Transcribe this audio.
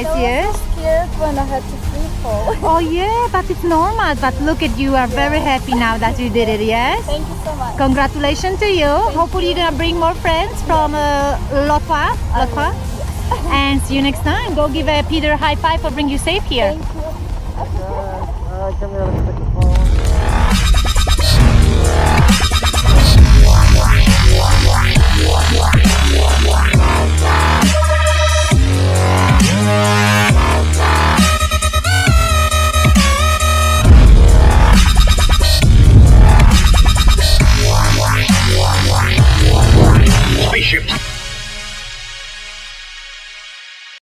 nice, yes? I was so scared when I had to free fall. Oh yeah, but it's normal. But look at you, are very happy now that you did it, yes? Thank you so much. Congratulations to you. Hopefully you're gonna bring more friends from Lotwa. And see you next time. Go give Peter a high five for bring you safe here. Thank you. Come here.